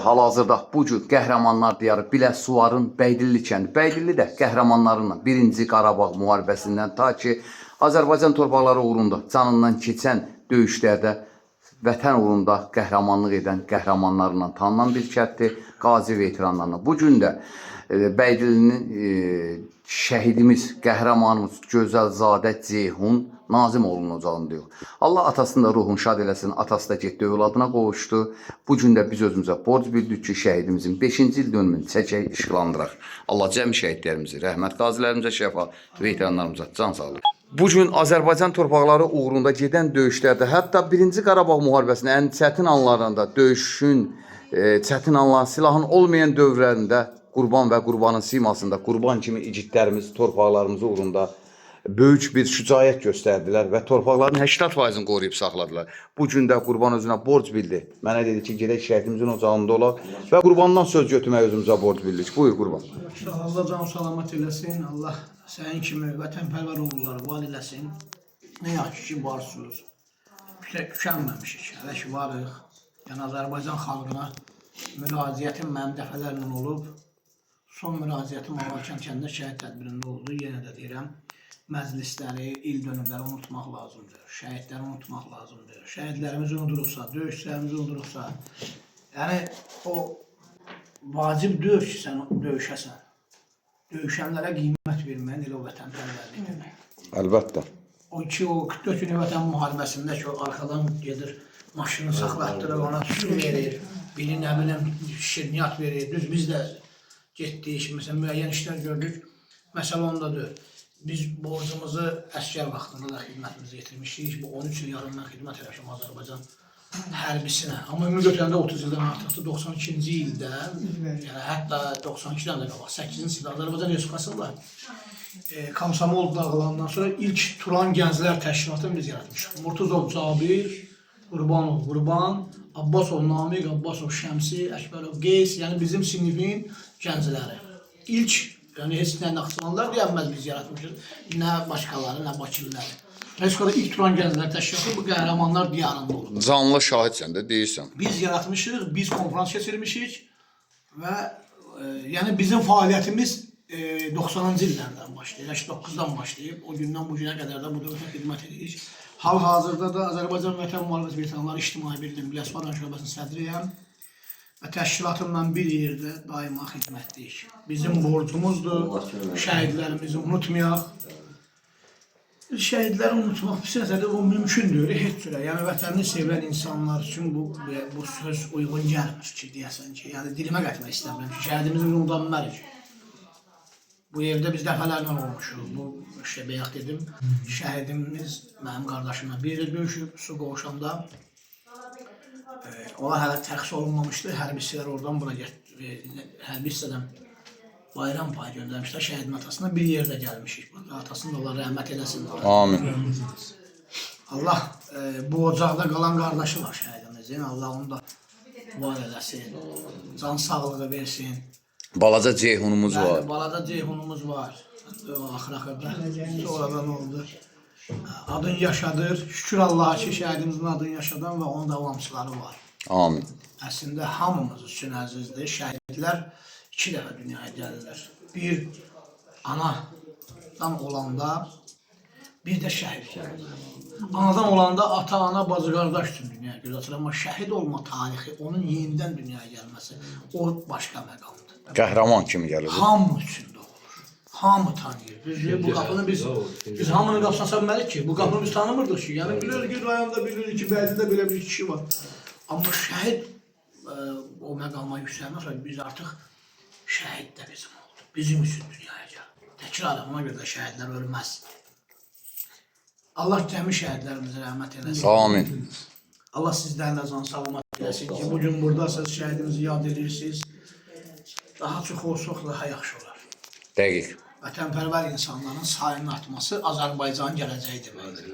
Hal-hazırda bu gün qəhrəmanlar diyarı Biləsuvarın Bəydilli kəndi. Bəydilli də qəhrəmanlarından 1-ci Qarabağ müharibəsindən ta ki Azərbaycan torpaqları uğrunda canından keçən döyüşlərdə vətən uğrunda qəhrəmanlıq edən qəhrəmanlarla tanınan bir kənddir, qazi veteranlarına. Bu gün də Bəydillinin şəhidimiz, qəhrəmanımız Gözəlzadə Ceyhun Nazimoğlu'nun ocağında yox. Allah atasının da ruhunu şad eləsin, atası da getdi övladına qovuşdu. Bu gün də biz özümüzə borc bildik ki, şəhidimizin 5-ci il dönümünü çəkək, işıqlandıraq. Allah cəmi şəhidlərimizi, rəhmət qazilərimizə şəfa, veteranlarımıza can sağlıq. Bu gün Azərbaycan torpaqları uğrunda gedən döyüşlərdə, hətta 1-ci Qarabağ müharibəsinin ən çətin anlarında, döyüşün çətin anlar, silahın olmayan dövrlərində Qurban və Qurbanın simasında Qurban kimi igidlərimiz torpaqlarımız uğrunda böyük bir şücaət göstərdilər və torpaqların 80%-ni qoruyub saxladılar. Bu gün də Qurban özünə borc bildi. Mənə dedi ki, gedək şəhidimizin ocağında olaq və Qurbandan söz götürmək özümüzə borc bildik. Buyur Qurban. Allah can salamat eləsin. Allah sənin kimi vətənpərvər oğulları var eləsin. Nə yaxşı ki varsınız. Tükənməmişik. Hələ ki varıq. Yəni Azərbaycan xalqına müraciətim mənim dəfələrlə olub. Son müraciətim Avarkən kəndə şəhid tədbirində oldu. Yenə də deyirəm, məclisləri, il dönümləri unutmaq lazımdır. Şəhidləri unutmaq lazımdır. Şəhidlərimizi unuduruqsa, döyüşlərimizi unuduruqsa, yəni o vacib döyüş ki, sən döyüşəsən. Döyüşənlərə qiymət verməyən elə o vətənpərvərlik demək. Əlbəttə. O ki, o 44 günü vətən müharibəsində ki, o arxadan gedir, maşını saxlatdırır, ona su verir, biri nə biləm şirniyyat verir. Düz biz də getdik, məsələn, müəyyən işlər gördük. Məsələ ondadır. Biz borcumuzu əskər vaxtında da xidmətimizi yetirmişik. Bu 13 il yarım mən xidmət eləmişim Azərbaycan hərbisinə. Amma ümumi götürəndə 30 ildən artıqdır. 92-ci ildə, yəni hətta 92-dən də qabaq, 8-ci ildə Azərbaycan Respublikasında Komsomol dağılandan sonra ilk Turan Gənclər Təşkilatını biz yaratmışıq. Murtuzov Cabir, Qurbanov Qurban, Abbasov Namiq, Abbasov Şəmsi, Əkbərov Qeys, yəni bizim sinifin gəncləri. İlk, yəni heç nə Naxçıvanlar deyənməz biz yaratmışıq, nə başqaları, nə Bakililəri. Respublikada ilk Turan Gənclər Təşkilatı bu qəhrəmanlar diyarında olub. Canlı şahidsən də deyirsən. Biz yaratmışıq, biz konferans keçirmişik və yəni bizim fəaliyyətimiz 90-cı illərdən başlayıb, 89-dan başlayıb, o gündən bu günə qədər də bu dövlətə xidmət edirik. Hal-hazırda da Azərbaycan Vətən Müharibəsi Veteranları İctimai Birliyi Biləsuvar şöbəsinin sədriyəm və təşkilatımla bir yerdə daima xidmətdəyik. Bizim borcumuzdur, şəhidlərimizi unutmayaq. Şəhidləri unutmaq pis nəzərdə o mümkündür, heç cürə. Yəni vətənini sevən insanlar üçün bu söz uyğun gəlmir ki, deyəsən ki, yəni dilimə qətmək istəmirəm ki, şəhidimizi unudanməliyik. Bu evdə biz dəfələrlə olmuşuq. Bu işte bəyək dedim, şəhidimiz mənim qardaşımla bir il döyüşüb, su qovuşanda. Ona hələ təxsis olunmamışdı, hərbi hissələr oradan bura hərbi hissədən bayram payı göndərmişlər şəhidin atasına, bir yerdə gəlmişik. Atasını da Allah rəhmət eləsin. Amin. Allah bu ocaqda qalan qardaşı var şəhidimizin, Allah onu da var eləsin, can sağlığı versin. Balaca Ceyhunumuz var. Balaca Ceyhunumuz var. Axır-axırda sonradan oldu. Adın yaşadır. Şükür Allah'a ki, şəhidimizin adını yaşadan və onun davamçıları var. Amin. Əslində hamımız üçün əzizdir. Şəhidlər 2 dəfə dünyaya gəlirlər. Bir, anadan olanda, bir də şəhid gəlir. Anadan olanda ata, ana, bacı, qardaş üçün dünyaya gözətdir. Amma şəhid olma tarixi, onun yenidən dünyaya gəlməsi, o başqa məqamdır. Qəhrəman kimi gəlir. Hamı üçün də olur. Hamı tanıyır. Bu qapını biz hamının qapısına səbilməliyik ki, bu qapını biz tanımırdıq ki. Yəni bilirik ki, rayonda bilirik ki, bəzidə belə bir kişi var. Amma şəhid o məqama yüksəlmək sonra biz artıq şəhid də bizim oldu. Bizim üçün dünyaya gəldi. Təkrarım, ona görə də şəhidlər ölməz. Allah cəmi şəhidlərimizə rəhmət eləsin. Amin. Allah sizdən də can salamat eləsin ki, bugün buradasınız, şəhidimizi yad edirsiniz. Daha çox olsaq daha yaxşı olar. Dəqiq. Vətənpərvər insanların sayının artması Azərbaycanın gələcəyi deməkdir.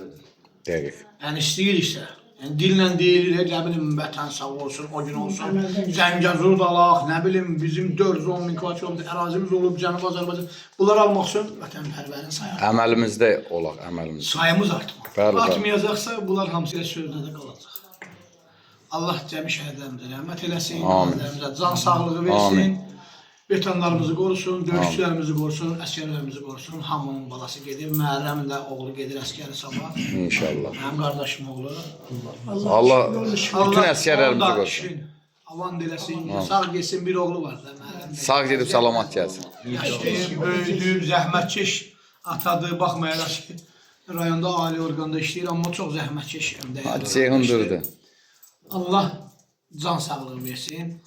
Dəqiq. Yəni istəyiriksə, yəni dillə deyilir, nə bilim vətən sağ olsun, o gün olsun, Zəngəzur dalaq, nə bilim bizim 410 min kilometr ərazimiz olub Cənubi Azərbaycan. Bunları almaq üçün vətənpərvərin sayı. Əməlimizdə olaq, əməlimizdə. Sayımız artmaq. Bəli, bəli. Artmayacaqsa bunlar hamısı sözdə də qalacaq. Allah cəmi şəhidlərimizə rəhmət eləsin, Amin. ailəmizə can sağlığı versin. Veteranlarımızı qorusun, döyüşçülərimizi qorusun, əsgərlərimizi qorusun. Hamının balası gedir, Məhərrəmin də oğlu gedir əskəri sabah. İnşallah. Mənim qardaşım oğlu. Allah bütün əsgərlərimizi qorusun. Aman diləsin, sağ getsin, bir oğlu var da Məhərrəm. Sağ gedib salamat gəlsin. Yaşayıb, böyüdüb, zəhmətkeş atadır, baxmayaraq ki, rayonda ali orqanda işləyir, amma çox zəhmətkeş. Ceyhundurdu. Allah can sağlığı versin.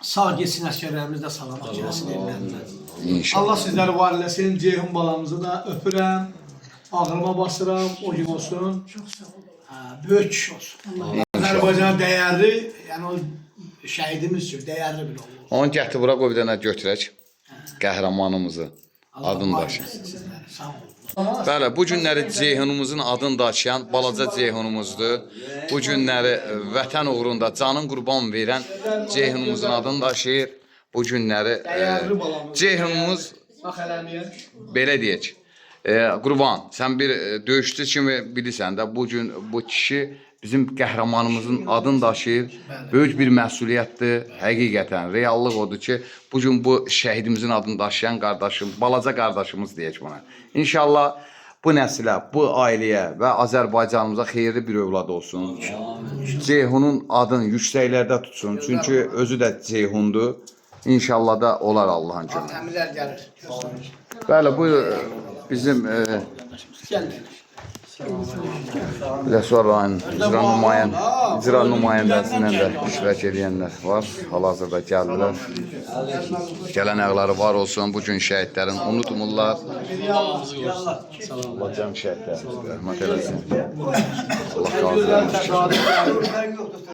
Sağ getsin əsgərlərimiz də salamat gəlsin evlərindən. İnşallah. Allah sizləri var eləsin, Ceyhun balamızı da öpürəm, ağrıma basıram, o gün olsun. Böyük kişi olsun. Azərbaycana dəyərli, yəni o şəhidimiz üçün dəyərli bir oğlu olsun. Onu gətir bura qoy bir dənə götürək. Qəhrəmanımızı. Adını daşıyın. Sağ olun. Bəli, bu günləri Ceyhunumuzun adını daşıyan balaca Ceyhunumuzdur. Bu günləri vətən uğrunda canın qurban verən Ceyhunumuzun adını daşıyır. Bu günləri Ceyhunumuz Bax eləməyək. belə deyək. Qurban, sən bir döyüşçü kimi bilirsən də bu gün bu kişi bizim qəhrəmanımızın adını daşıyır. Böyük bir məsuliyyətdir. Həqiqətən reallıq odur ki, bu gün bu şəhidimizin adını daşıyan qardaşım, balaca qardaşımız deyək buna. İnşallah bu nəsilə, bu ailəyə və Azərbaycanımıza xeyirli bir övlad olsun. Ceyhunun adını yüksəklərdə tutsun. Çünki özü də Ceyhundur. İnşallah da olar Allah'ın köməyi. Əmrlər gəlir. Bəli, bu bizim Gəlməyək. Ləsvar rayonun icra nümayəndəsindən də iştirak edənlər var. Hal-hazırda gəldilər. Gələnəkləri var olsun. Bu gün şəhidlərin unutmurlar. Allah cəm şəhidlərimizə rəhmət eləsin. Allah razı olsun.